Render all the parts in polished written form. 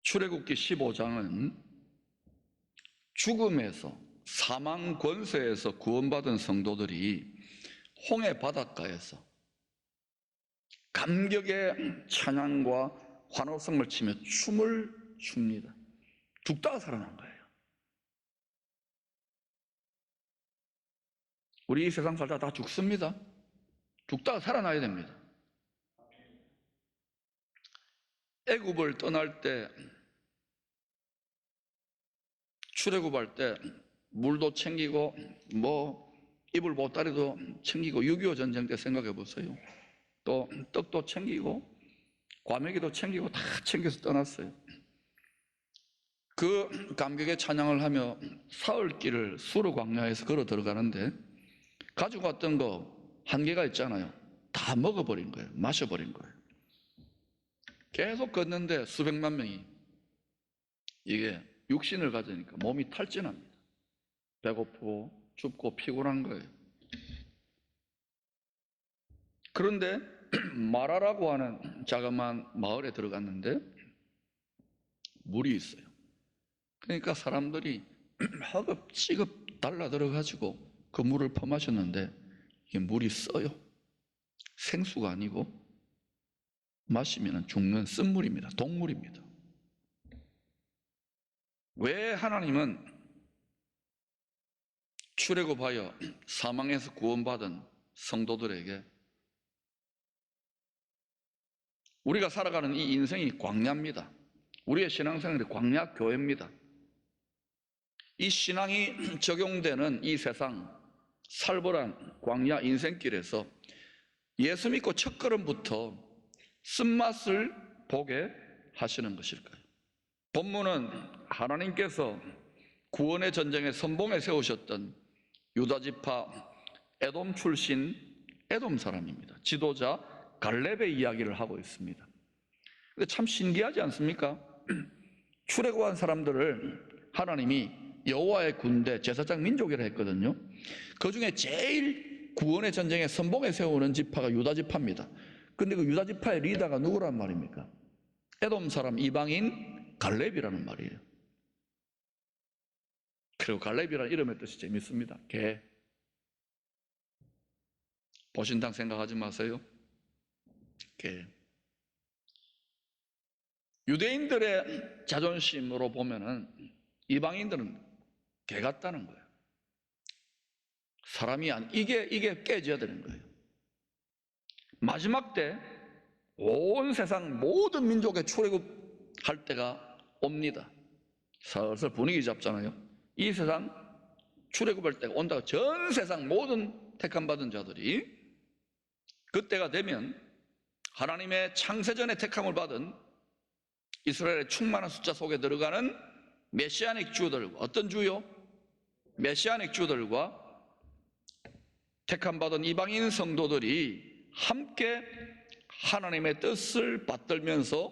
출애굽기 15장은 죽음에서, 사망 권세에서 구원받은 성도들이 홍해 바닷가에서 감격의 찬양과 환호성을 치며 춤을 춥니다. 죽다가 살아난 거예요. 우리 이 세상 살다 다 죽습니다. 죽다가 살아나야 됩니다. 애굽을 떠날 때, 출애굽할 때 물도 챙기고 이불 보따리도 챙기고, 6.25 전쟁 때 생각해 보세요. 또 떡도 챙기고 과메기도 챙기고 다 챙겨서 떠났어요. 그 감격의 찬양을 하며 사흘길을 수르 광야에서 걸어 들어가는데 가지고 왔던 거 한계가 있잖아요. 다 먹어버린 거예요. 마셔버린 거예요. 계속 걷는데 수백만 명이, 이게 육신을 가지니까 몸이 탈진합니다. 배고프고 춥고 피곤한 거예요. 그런데 마라라고 하는 자그마한 마을에 들어갔는데 물이 있어요. 그러니까 사람들이 허겁지겁 달라들어가지고 그 물을 퍼마셨는데 이게 물이 써요. 생수가 아니고 마시면 죽는 쓴물입니다. 독물입니다. 왜 하나님은 출애굽하여 사망에서 구원받은 성도들에게, 우리가 살아가는 이 인생이 광야입니다. 우리의 신앙생활이 광야 교회입니다. 이 신앙이 적용되는 이 세상 살벌한 광야 인생길에서 예수 믿고 첫걸음부터 쓴맛을 보게 하시는 것일까요? 본문은 하나님께서 구원의 전쟁에 선봉에 세우셨던 유다지파 에돔 출신 에돔 사람입니다. 지도자 갈렙의 이야기를 하고 있습니다. 근데 참 신기하지 않습니까? 출애굽한 사람들을 하나님이 여호와의 군대, 제사장 민족이라 했거든요. 그 중에 제일 구원의 전쟁에 선봉에 세우는 지파가 유다 지파입니다. 근데 그 유다 지파의 리더가 누구란 말입니까? 에돔 사람 이방인 갈렙이라는 말이에요. 그리고 갈렙이라는 이름의 뜻이 재밌습니다. 개. 보신당 생각하지 마세요. 개. 유대인들의 자존심으로 보면은 이방인들은 개 같다는 거예요. 사람이 이게 깨져야 되는 거예요. 마지막 때 온 세상 모든 민족의 출애굽할 때가 옵니다. 슬슬 분위기 잡잖아요. 이 세상 출애굽할 때가 온다고 전 세상 모든 택함받은 자들이, 그때가 되면 하나님의 창세전에 택함을 받은 이스라엘의 충만한 숫자 속에 들어가는 메시아닉 주들과, 어떤 주요? 메시아닉 주들과 택함받은 이방인 성도들이 함께 하나님의 뜻을 받들면서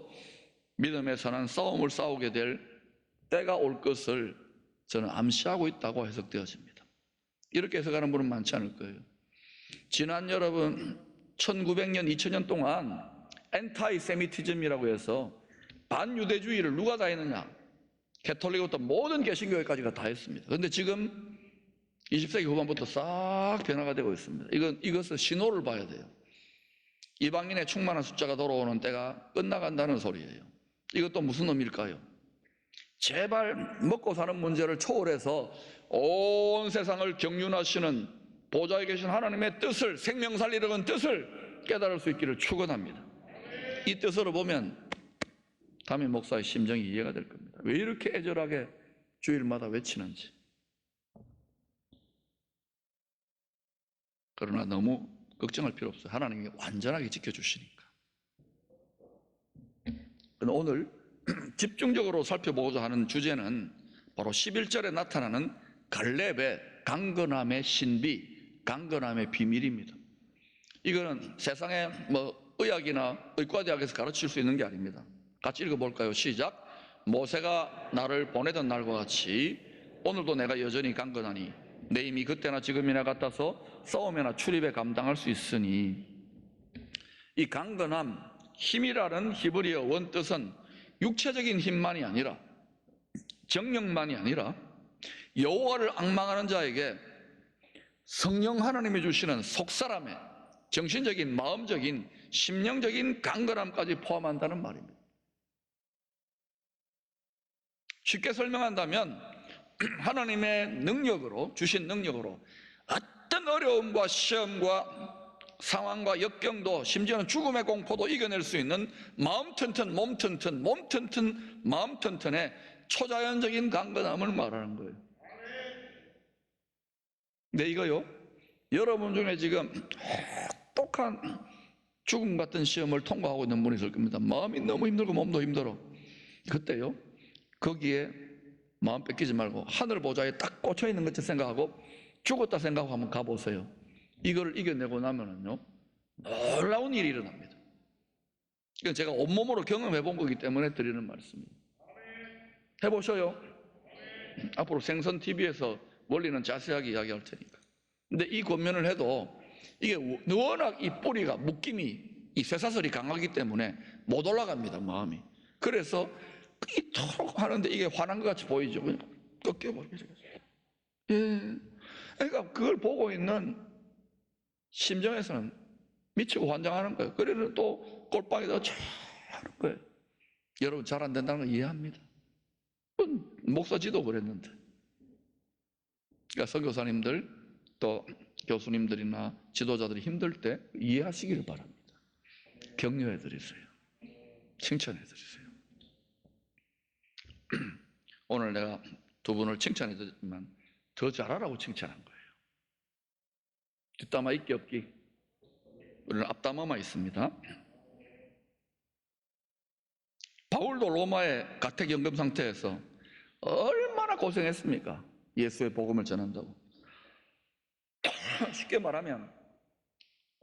믿음의 선한 싸움을 싸우게 될 때가 올 것을 저는 암시하고 있다고 해석되어집니다. 이렇게 해석하는 분은 많지 않을 거예요. 지난 여러분 1900년, 2000년 동안 엔타이 세미티즘이라고 해서 반유대주의를 누가 다 했느냐? 개톨릭부터 모든 개신교회까지가 다 했습니다. 그런데 지금 20세기 후반부터 싹 변화가 되고 있습니다. 이것은 신호를 봐야 돼요. 이방인의 충만한 숫자가 돌아오는 때가 끝나간다는 소리예요. 이것도 무슨 의미일까요? 제발 먹고 사는 문제를 초월해서 온 세상을 경륜하시는 보좌에 계신 하나님의 뜻을, 생명 살리려는 뜻을 깨달을 수 있기를 축원합니다. 이 뜻으로 보면 담임 목사의 심정이 이해가 될 겁니다. 왜 이렇게 애절하게 주일마다 외치는지. 그러나 너무 걱정할 필요 없어요. 하나님이 완전하게 지켜주시니까. 오늘 집중적으로 살펴보고자 하는 주제는 바로 11절에 나타나는 갈렙의 강건함의 신비, 강건함의 비밀입니다. 이거는 세상의 의학이나 의과대학에서 가르칠 수 있는 게 아닙니다. 같이 읽어볼까요? 시작. 모세가 나를 보내던 날과 같이 오늘도 내가 여전히 강건하니 내 힘이 그때나 지금이나 같아서 싸움이나 출입에 감당할 수 있으니. 이 강건함, 힘이라는 히브리어 원뜻은 육체적인 힘만이 아니라, 정력만이 아니라 여호와를 앙망하는 자에게 성령 하나님이 주시는 속사람의 정신적인, 마음적인, 심령적인 강건함까지 포함한다는 말입니다. 쉽게 설명한다면 하나님의 능력으로, 주신 능력으로 어떤 어려움과 시험과 상황과 역경도, 심지어는 죽음의 공포도 이겨낼 수 있는 마음 튼튼, 몸 튼튼, 몸 튼튼, 마음 튼튼의 초자연적인 강건함을 말하는 거예요. 근데 이거요, 여러분 중에 지금 혹독한 죽음 같은 시험을 통과하고 있는 분이 있을 겁니다. 마음이 너무 힘들고 몸도 힘들어. 그때요, 거기에 마음 뺏기지 말고 하늘 보좌에 딱 꽂혀 있는 것처럼 생각하고 죽었다 생각하고 한번 가보세요. 이걸 이겨내고 나면은요, 놀라운 일이 일어납니다. 이건 제가 온몸으로 경험해 본 거기 때문에 드리는 말씀입니다. 해보셔요. 앞으로 생선 TV에서 원리는 자세하게 이야기할 테니까. 근데 이 권면을 해도 이게 워낙 이 뿌리가, 묶임이, 이 쇠사슬이 강하기 때문에 못 올라갑니다, 마음이. 그래서 이토록 하는데 이게 화난 것 같이 보이죠. 그냥 꺾여버리죠. 예. 그러니까 그걸 보고 있는 심정에서는 미치고 환장하는 거예요. 그래서 또 꼴빵에다가 쫙 하는 거예요. 여러분, 잘 안 된다는 거 이해합니다. 목사지도 그랬는데. 그러니까 선교사님들, 또 교수님들이나 지도자들이 힘들 때 이해하시기를 바랍니다. 격려해 드리세요. 칭찬해 드리세요. 오늘 내가 두 분을 칭찬해 드렸지만 더 잘하라고 칭찬한 거예요. 뒷담화 있기 없기? 우리는 앞담화만 있습니다. 바울도 로마의 가택연금 상태에서 얼마나 고생했습니까? 예수의 복음을 전한다고. 쉽게 말하면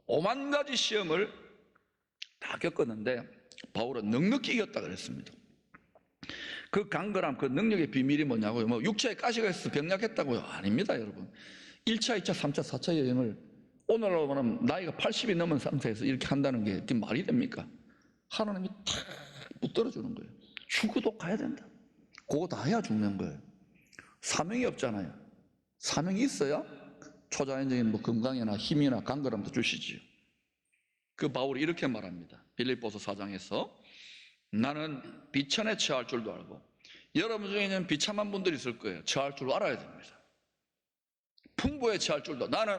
5만 가지 시험을 다 겪었는데 바울은 넉넉히 이겼다 그랬습니다. 그 강건함, 그 능력의 비밀이 뭐냐고요? 뭐 육체에 가시가 있어서 병약했다고요? 아닙니다, 여러분. 1차, 2차, 3차, 4차 여행을 오늘로 말하면 나이가 80이 넘은 상태에서 이렇게 한다는 게 말이 됩니까? 하나님이 탁 붙들어주는 거예요. 죽어도 가야 된다. 그거 다 해야 죽는 거예요. 사명이 없잖아요. 사명이 있어야 초자연적인 뭐 건강이나 힘이나 강건함도 주시지요. 그 바울이 이렇게 말합니다. 빌립보서 4장에서 나는 비천에 처할 줄도 알고, 여러분 중에는 비참한 분들이 있을 거예요. 처할 줄 알아야 됩니다. 풍부에 처할 줄도. 나는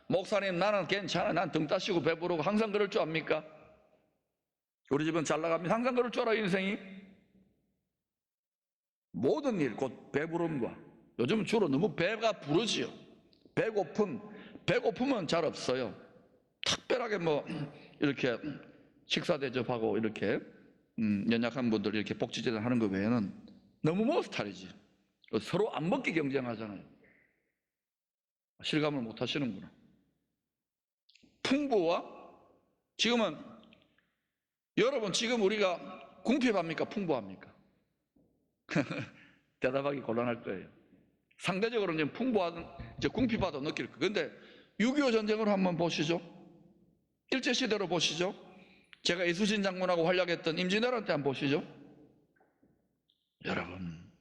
목사님, 나는 괜찮아, 난 등 따시고 배부르고 항상 그럴 줄 압니까? 우리 집은 잘 나갑니다. 항상 그럴 줄 알아요, 인생이. 모든 일, 곧 배부름과, 요즘은 주로 너무 배가 부르지요. 배고픔은 잘 없어요. 특별하게 뭐 이렇게 식사 대접하고 이렇게 연약한 분들 이렇게 복지재단 하는 거 외에는 너무 뭐 스타일이지. 서로 안 먹기 경쟁하잖아요. 실감을 못 하시는구나. 풍부와, 지금은 여러분, 지금 우리가 궁핍합니까? 풍부합니까? 대답하기 곤란할 거예요. 상대적으로는 지금 풍부하든 이제 궁핍하다 느낄 거예요. 그런데 6.25 전쟁으로 한번 보시죠. 일제시대로 보시죠. 제가 이수신 장군하고 활약했던 임진왜란 때 한번 보시죠. 여러분,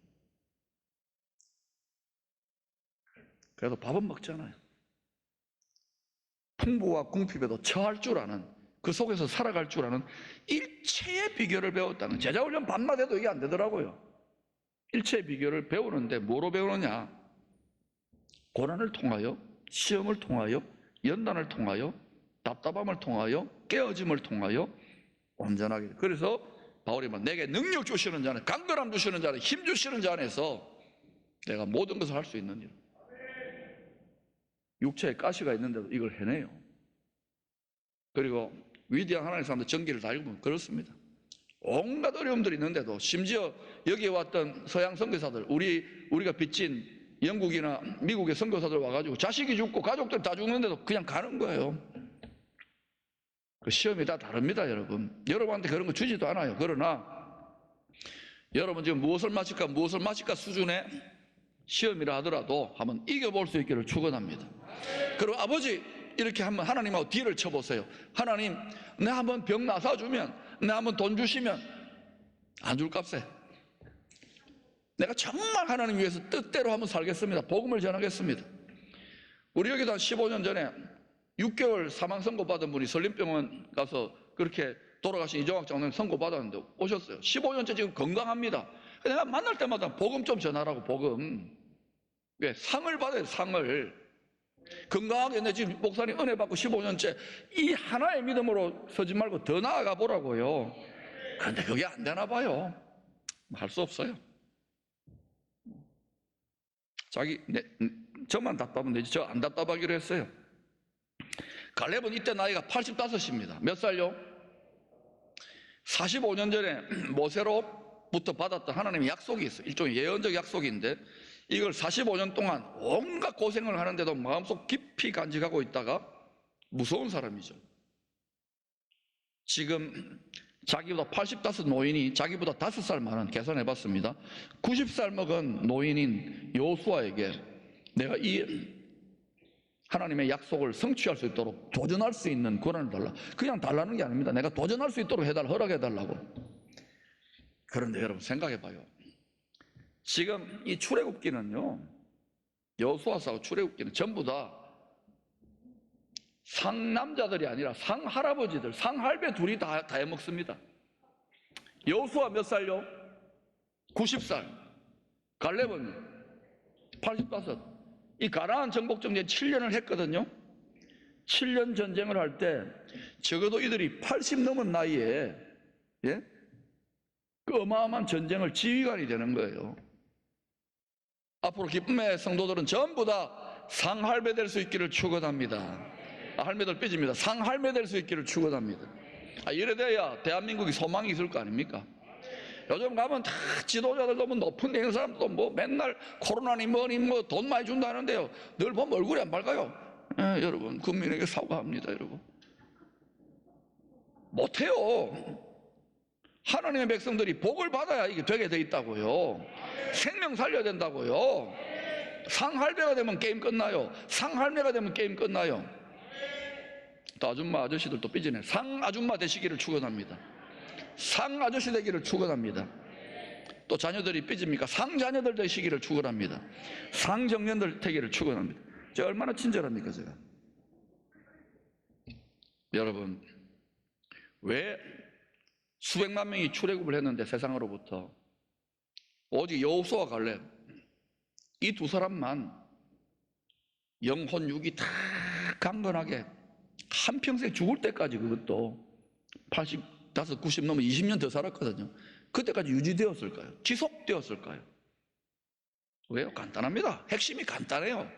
그래도 밥은 먹잖아요. 풍부와 궁핍에도 처할 줄 아는, 그 속에서 살아갈 줄 아는 일체의 비결을 배웠다는. 제자훈련 밤낮 해도 이게 안 되더라고요. 일체의 비결을 배우는데 뭐로 배우느냐? 고난을 통하여, 시험을 통하여, 연단을 통하여, 답답함을 통하여, 깨어짐을 통하여 온전하게. 그래서 바울이 뭐 내게 능력 주시는 자는, 강건함 주시는 자는, 힘 주시는 자 안에서 내가 모든 것을 할 수 있는 일. 육체에 가시가 있는데도 이걸 해내요. 그리고 위대한 하나님의 사람들 전기를 다 읽으면 그렇습니다. 온갖 어려움들이 있는데도, 심지어 여기에 왔던 서양 선교사들, 우리가 빚진 영국이나 미국의 선교사들 와가지고 자식이 죽고 가족들 다 죽는데도 그냥 가는 거예요. 그 시험이 다 다릅니다, 여러분. 여러분한테 그런 거 주지도 않아요. 그러나 여러분 지금 무엇을 마실까 수준의 시험이라 하더라도 한번 이겨볼 수 있기를 축원합니다. 그리고 아버지, 이렇게 한번 하나님하고 딜을 쳐보세요. 하나님, 내 한번 병 나사주면, 내 한번 돈 주시면 안 줄 값에 내가 정말 하나님 위해서 뜻대로 한번 살겠습니다. 복음을 전하겠습니다. 우리 여기도 한 15년 전에 6개월 사망 선고 받은 분이 설림병원 가서 그렇게 돌아가신 이정학 장로님 선고 받았는데 오셨어요. 15년째 지금 건강합니다. 내가 만날 때마다 복음 좀 전하라고. 복음. 왜? 상을 받아요. 상을. 건강하게 내 지금 목사님 은혜 받고 15년째 이 하나의 믿음으로 서지 말고 더 나아가 보라고요. 그런데 그게 안 되나 봐요. 할 수 없어요. 저만 답답하면 되지 저 안 답답하기로 했어요. 갈렙은 이때 나이가 85입니다. 몇 살요? 45년 전에 모세로부터 받았던 하나님의 약속이 있어요. 일종의 예언적 약속인데 이걸 45년 동안 온갖 고생을 하는데도 마음속 깊이 간직하고 있다가 무서운 사람이죠. 지금 자기보다 85 노인이 자기보다 5살 많은, 계산해봤습니다. 90살 먹은 노인인 여호수아에게 내가 이 하나님의 약속을 성취할 수 있도록 도전할 수 있는 권한을 달라. 그냥 달라는 게 아닙니다. 내가 도전할 수 있도록 허락해달라고. 그런데 여러분 생각해봐요. 지금 이 출애굽기는요, 여호수아서하고 출애굽기는 전부 다 상남자들이 아니라 상할아버지들, 상할배 둘이 다 해먹습니다. 여호수아 몇 살요? 90살. 갈렙은 85. 이 가나안 정복 전쟁 7년을 했거든요. 7년 전쟁을 할 때 적어도 이들이 80 넘은 나이에 그 어마어마한 전쟁을 지휘관이 되는 거예요. 앞으로 기쁨의 성도들은 전부 다 상할배 될 수 있기를 축원합니다. 할매들 삐집니다. 상할매 될 수 있기를 축원합니다. 이래 돼야 대한민국이 소망이 있을 거 아닙니까? 요즘 가면 다 지도자들도 뭐 높은 데 있는 사람도 뭐 맨날 코로나니 뭐니 뭐 돈 많이 준다는데요. 늘 보면 얼굴이 안 밝아요. 여러분 국민에게 사과합니다. 여러분 못해요. 하나님의 백성들이 복을 받아야 이게 되게 돼 있다고요. 생명 살려야 된다고요. 상할배가 되면 게임 끝나요. 상할매가 되면 게임 끝나요. 또 아줌마 아저씨들도 삐지네. 상아줌마 되시기를 축원합니다. 상아저씨 되기를 축원합니다. 또 자녀들이 삐집니까? 상자녀들 되시기를 축원합니다. 상정년들 되기를 축원합니다. 제가 얼마나 친절합니까 제가. 여러분 왜 수백만 명이 출애굽을 했는데 세상으로부터 오직 여호수아와 갈렙 이 두 사람만 영혼 육이 다 강건하게 한평생 죽을 때까지, 그것도 85, 90 넘으면 20년 더 살았거든요. 그때까지 유지되었을까요? 지속되었을까요? 왜요? 간단합니다. 핵심이 간단해요.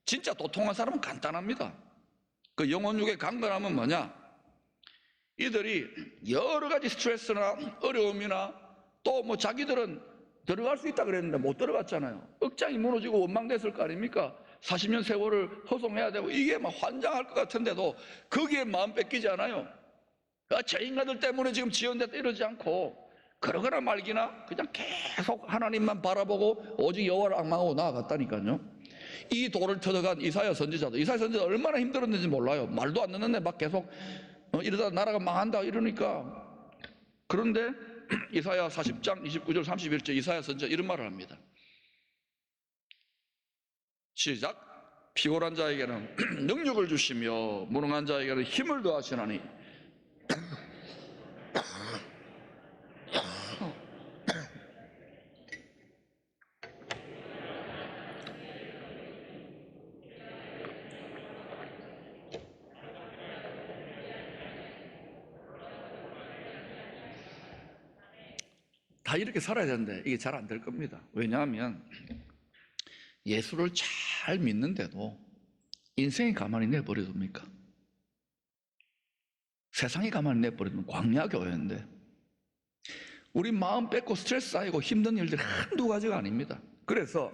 진짜 도통한 사람은 간단합니다. 그 영혼 육의 강건함은 뭐냐? 이들이 여러 가지 스트레스나 어려움이나 또 뭐 자기들은 들어갈 수 있다 그랬는데 못 들어갔잖아요. 억장이 무너지고 원망됐을 거 아닙니까? 40년 세월을 허송해야 되고 이게 막 환장할 것 같은데도 거기에 마음 뺏기지 않아요. 저 인간들 때문에 지금 지연됐다 이러지 않고 그러거나 말기나 그냥 계속 하나님만 바라보고 오직 여호와를 앙망하고 나아갔다니까요. 이 돌을 터져간 이사야 선지자도 얼마나 힘들었는지 몰라요. 말도 안 듣는데 막 계속 이러다 나라가 망한다 이러니까. 그런데 이사야 40장 29절 31절 이사야 선지자 이런 말을 합니다. 시작. 피곤한 자에게는 능력을 주시며 무능한 자에게는 힘을 더하시나니 다 이렇게 살아야 되는데 이게 잘 안 될 겁니다. 왜냐하면 예수를 잘 믿는데도 인생이 가만히 내버려둡니까? 세상이 가만히 내버려두면 광야 교회인데 우리 마음 뺏고 스트레스 쌓이고 힘든 일들이 한두 가지가 아닙니다. 그래서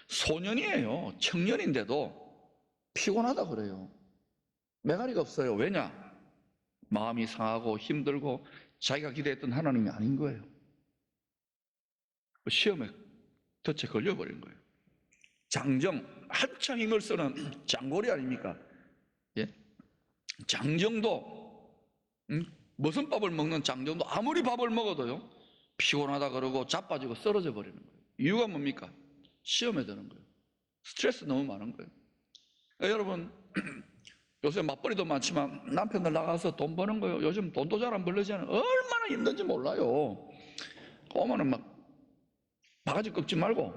소년이에요. 청년인데도 피곤하다 그래요. 매가리가 없어요. 왜냐? 마음이 상하고 힘들고 자기가 기대했던 하나님이 아닌 거예요. 시험에 덫에 걸려버린 거예요. 장정, 한창 힘을 쓰는 장고리 아닙니까? 예? 장정도 무슨 밥을 먹는 장정도 아무리 밥을 먹어도요 피곤하다 그러고 자빠지고 쓰러져 버리는 거예요. 이유가 뭡니까? 시험에 드는 거예요. 스트레스 너무 많은 거예요. 그러니까 여러분, 요새 맞벌이도 많지만 남편들 나가서 돈 버는 거예요. 요즘 돈도 잘 안 벌리잖아요. 얼마나 힘든지 몰라요. 오면은 막 바가지 긁지 말고,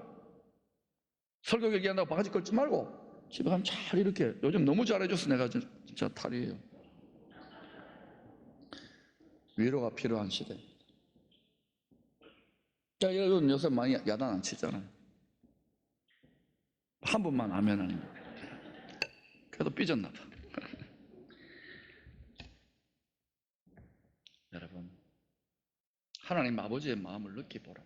설교 얘기한다고 바가지 긁지 말고 집에 가면 잘 이렇게, 요즘 너무 잘해줘서 내가 진짜 탈이에요. 위로가 필요한 시대. 자, 여러분 요새 많이 야단 안 치잖아요. 한 번만 하면은 그래도 삐졌나 봐. 여러분, 하나님 아버지의 마음을 느껴보라.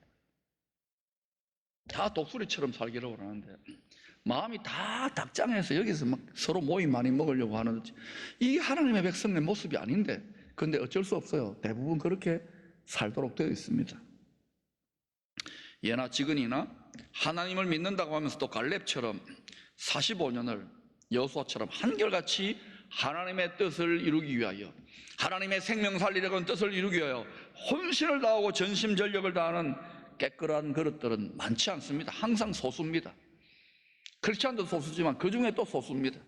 다 독수리처럼 살기를 원하는데 마음이 다 닭장에서 여기서 막 서로 모임 많이 먹으려고 하는, 이 하나님의 백성의 모습이 아닌데, 근데 어쩔 수 없어요. 대부분 그렇게 살도록 되어 있습니다. 예나 지근이나 하나님을 믿는다고 하면서 또 갈렙처럼 45년을 여호수아처럼 한결같이 하나님의 뜻을 이루기 위하여, 하나님의 생명 살리려는 뜻을 이루기 위하여 혼신을 다하고 전심전력을 다하는 깨끗한 그릇들은 많지 않습니다. 항상 소수입니다. 크리스찬도 소수지만 그 중에 또 소수입니다.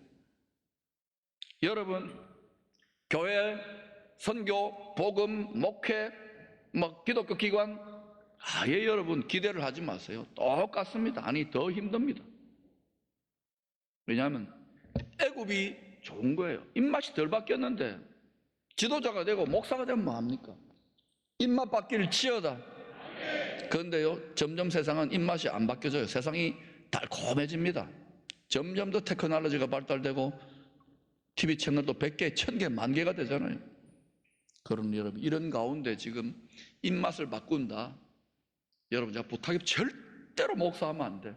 여러분, 교회, 선교, 복음, 목회, 기독교 기관, 아예 여러분 기대를 하지 마세요. 똑같습니다. 아니, 더 힘듭니다. 왜냐하면 애굽이 좋은 거예요. 입맛이 덜 바뀌었는데 지도자가 되고 목사가 되면 뭐합니까? 입맛 바뀔 지어다. 그런데요, 점점 세상은 입맛이 안 바뀌어져요. 세상이 달콤해집니다. 점점 더 테크놀로지가 발달되고 TV 채널도 100개, 1000개, 10,000개가 되잖아요. 그럼 여러분, 이런 가운데 지금 입맛을 바꾼다. 여러분, 제가 부탁이, 절대로 목사하면 안 돼.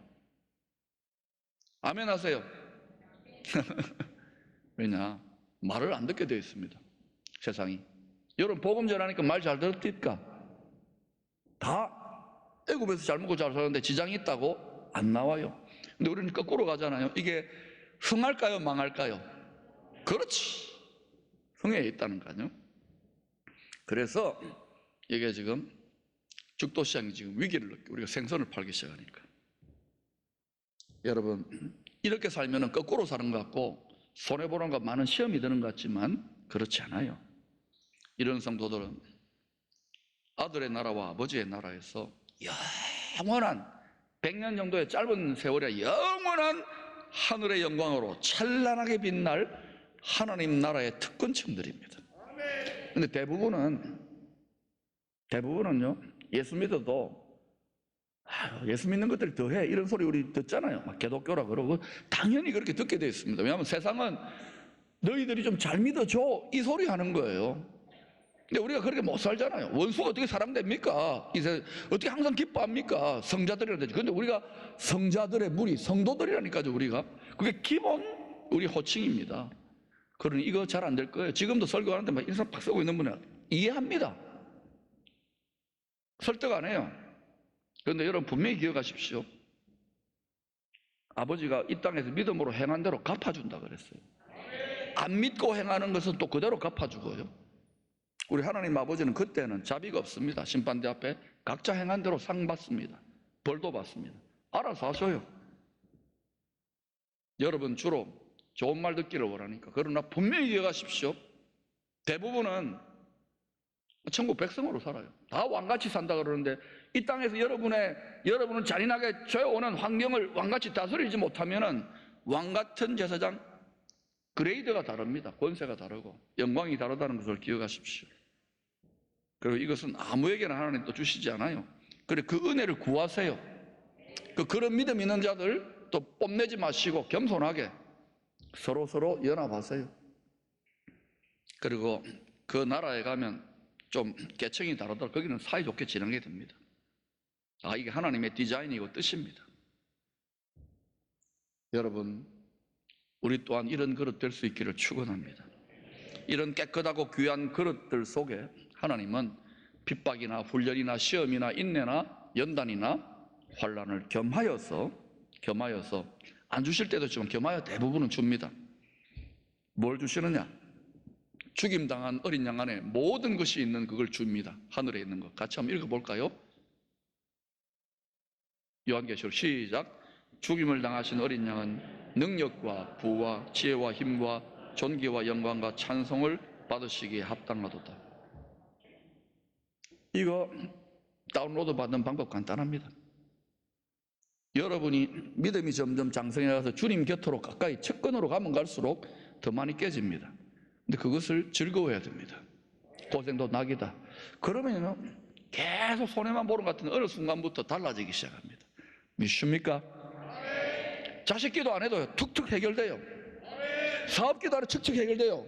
아멘 하세요. 왜냐? 말을 안 듣게 되어 있습니다. 세상이. 여러분, 복음 전하니까 말 잘 들었습니까? 다 애굽에서 잘 먹고 잘 사는데 지장이 있다고 안 나와요. 근데 우리는 거꾸로 가잖아요. 이게 흥할까요, 망할까요? 그렇지, 흥에 있다는 거죠. 그래서 이게 지금 죽도시장이 지금 위기를 느끼고 우리가 생선을 팔기 시작하니까, 여러분, 이렇게 살면 거꾸로 사는 것 같고 손해보는 것, 많은 시험이 드는 것 같지만 그렇지 않아요. 이런 성도들은 아들의 나라와 아버지의 나라에서 영원한 100년 정도의 짧은 세월에 영원한 하늘의 영광으로 찬란하게 빛날 하나님 나라의 특권층들입니다. 근데 대부분은요, 예수 믿어도 예수 믿는 것들 더해, 이런 소리 우리 듣잖아요. 막 기독교라 그러고 당연히 그렇게 듣게 되어 있습니다. 왜냐하면 세상은 너희들이 좀 잘 믿어줘, 이 소리 하는 거예요. 근데 우리가 그렇게 못 살잖아요. 원수가 어떻게 사랑됩니까? 이제 어떻게 항상 기뻐합니까? 성자들이라 되죠. 근데 우리가 성자들의 무리, 성도들이라니까요. 우리가 그게 기본 우리 호칭입니다. 그러니 이거 잘 안 될 거예요. 지금도 설교하는데 막 인상 팍 쓰고 있는 분은 이해합니다. 설득 안 해요. 그런데 여러분, 분명히 기억하십시오. 아버지가 이 땅에서 믿음으로 행한 대로 갚아준다 그랬어요. 안 믿고 행하는 것은 또 그대로 갚아주고요. 우리 하나님 아버지는 그때는 자비가 없습니다. 심판대 앞에 각자 행한 대로 상 받습니다. 벌도 받습니다. 알아서 하셔요. 여러분, 주로 좋은 말 듣기를 원하니까. 그러나 분명히 기억하십시오. 대부분은 천국 백성으로 살아요. 다 왕같이 산다 그러는데 이 땅에서 여러분은 잔인하게 죄어오는 환경을 왕같이 다스리지 못하면은 왕같은 제사장, 그레이드가 다릅니다. 권세가 다르고 영광이 다르다는 것을 기억하십시오. 그리고 이것은 아무에게나 하나님 또 주시지 않아요. 그래, 그 은혜를 구하세요. 그런 믿음 있는 자들 또 뽐내지 마시고 겸손하게 서로 연합하세요. 그리고 그 나라에 가면 좀 계층이 다르더라도 거기는 사이좋게 지내게 됩니다. 이게 하나님의 디자인이고 뜻입니다. 여러분, 우리 또한 이런 그릇 될 수 있기를 축원합니다. 이런 깨끗하고 귀한 그릇들 속에 하나님은 핍박이나 훈련이나 시험이나 인내나 연단이나 환난을 겸하여서 안 주실 때도 있지만 겸하여 대부분은 줍니다. 뭘 주시느냐? 죽임당한 어린 양 안에 모든 것이 있는 그걸 줍니다. 하늘에 있는 것. 같이 한번 읽어볼까요? 요한계시록 시작. 죽임을 당하신 어린 양은 능력과 부와 지혜와 힘과 존귀와 영광과 찬송을 받으시기에 합당하도다. 이거 다운로드 받는 방법 간단합니다. 여러분이 믿음이 점점 장성해가서 주님 곁으로 가까이 측근으로 가면 갈수록 더 많이 깨집니다. 근데 그것을 즐거워해야 됩니다. 고생도 낙이다. 그러면 계속 손해만 보는 것 같은 어느 순간부터 달라지기 시작합니다. 믿습니까? 자식 기도 안 해도 툭툭 해결돼요. 사업 기도 안 해도 척척 해결돼요.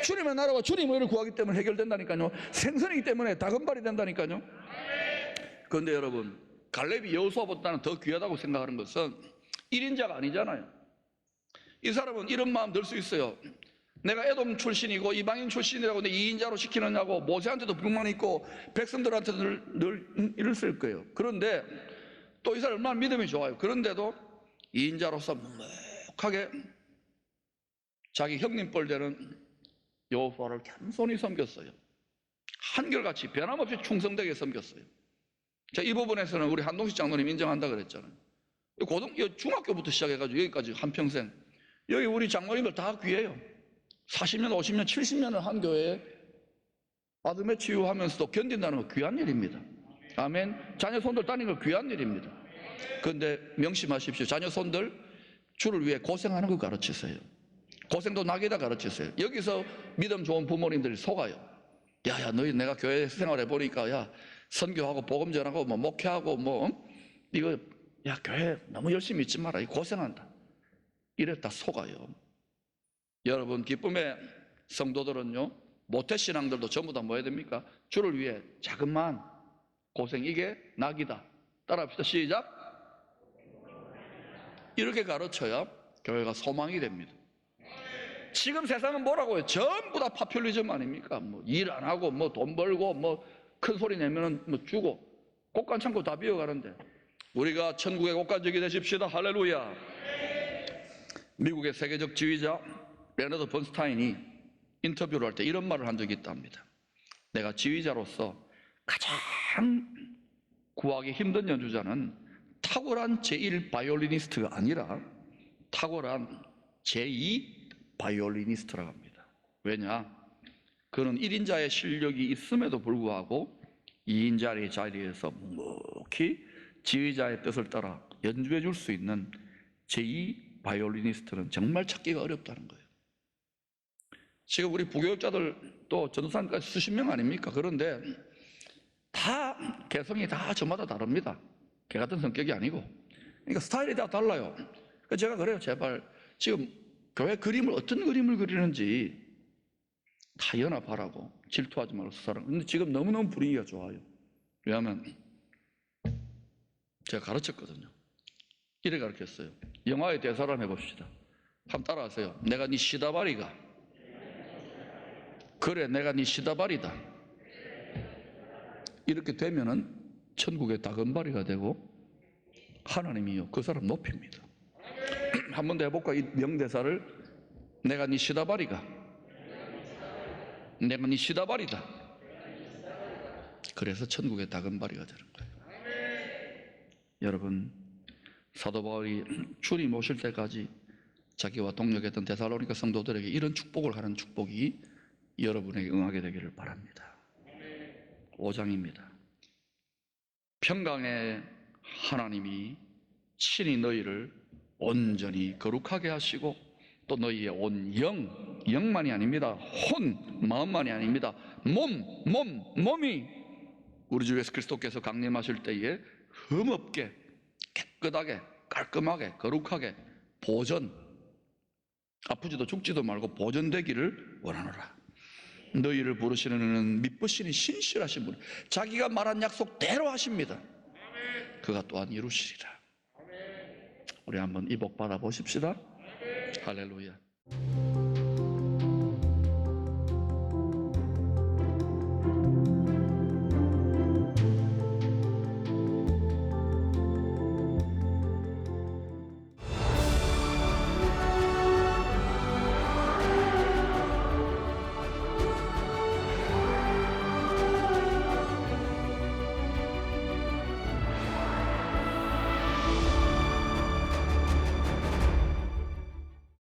주님의 나라와 주님의 의를 구하기 때문에 해결된다니까요. 생선이기 때문에 다금발이 된다니까요. 그런데 여러분, 갈렙이 여호수아보다는 더 귀하다고 생각하는 것은 1인자가 아니잖아요. 이 사람은 이런 마음 들 수 있어요. 내가 에돔 출신이고 이방인 출신이라고 내 2인자로 시키느냐고 모세한테도 불만이 있고 백성들한테도 늘 이랬을 거예요. 그런데 또 이 사람 얼마나 믿음이 좋아요. 그런데도 2인자로서 묵묵하게 자기 형님 뻘 되는 여호수아를 겸손히 섬겼어요. 한결같이 변함없이 충성되게 섬겼어요. 자, 이 부분에서는 우리 한동식 장로님 인정한다 그랬잖아요. 중학교부터 시작해가지고 여기까지 한평생 여기 우리 장로님들 다 귀해요. 40년, 50년, 70년을 한 교회에 아들매 치유하면서도 견딘다는 거 귀한 일입니다. 아멘. 자녀 손들 따르는 거 귀한 일입니다. 그런데 명심하십시오. 자녀 손들 주를 위해 고생하는 거 가르치세요. 고생도 낙이다 가르치세요. 여기서 믿음 좋은 부모님들이 속아요. 야야, 너희 내가 교회 생활해 보니까 야 선교하고 복음 전하고 뭐 목회하고 뭐 이거 야 교회 너무 열심히 있지 마라. 고생한다. 이랬다 속아요. 여러분, 기쁨의 성도들은요, 모태신앙들도 전부 다 뭐 해야 됩니까? 주를 위해 자그마한 고생, 이게 낙이다. 따라합시다. 시작. 이렇게 가르쳐야 교회가 소망이 됩니다. 지금 세상은 뭐라고요? 전부 다 파퓰리즘 아닙니까? 뭐 일 안 하고 뭐 돈 벌고 뭐 큰 소리 내면은 뭐 주고 곳간 창고 다 비어가는데 우리가 천국의 곳간적이 되십시다. 할렐루야. 미국의 세계적 지휘자 레너드 번스타인이 인터뷰를 할 때 이런 말을 한 적이 있답니다. 내가 지휘자로서 가장 구하기 힘든 연주자는 탁월한 제1 바이올리니스트가 아니라 탁월한 제2 바이올리니스트라고 합니다. 왜냐? 그는 1인자의 실력이 있음에도 불구하고 2인자의 자리에서 묵묵히 지휘자의 뜻을 따라 연주해 줄 수 있는 제2 바이올리니스트는 정말 찾기가 어렵다는 거예요. 지금 우리 부교육자들 또 전도사님까지 수십 명 아닙니까? 그런데 다 개성이 다 저마다 다릅니다. 개 같은 성격이 아니고. 그러니까 스타일이 다 달라요. 그래서 제가 그래요. 제발 지금 교회 그림을 어떤 그림을 그리는지 다 연합하라고. 질투하지 말고 수사랑. 근데 지금 너무너무 분위기가 좋아요. 왜냐하면 제가 가르쳤거든요. 이래 가르쳤어요. 영화의 대사를 한번 해봅시다. 한번 따라하세요. 내가 네 시다바리가. 그래, 내가 네 시다바리다. 이렇게 되면은 천국의 다금바리가 되고 하나님이요 그 사람 높입니다. 한 번 더 해볼까? 이 명대사를. 내가 네 시다바리가. 내가 네 시다바리다. 그래서 천국의 다금바리가 되는 거예요. 여러분, 사도 바울이 주님 오실 때까지 자기와 동역했던 데살로니가 성도들에게 이런 축복을 하는 축복이 여러분에게 응하게 되기를 바랍니다. 5장입니다. 평강의 하나님이 친히 너희를 온전히 거룩하게 하시고 또 너희의 온 영만이 아닙니다. 혼, 마음만이 아닙니다. 몸이 우리 주 예수 그리스도께서 강림하실 때에 흠없게 깨끗하게 깔끔하게 거룩하게 보전, 아프지도 죽지도 말고 보전되기를 원하노라. 너희를 부르시는 이는 미쁘시니 신실하신 분, 자기가 말한 약속대로 하십니다. 그가 또한 이루시리라. 우리 한번 이 복 받아 보십시다. 할렐루야.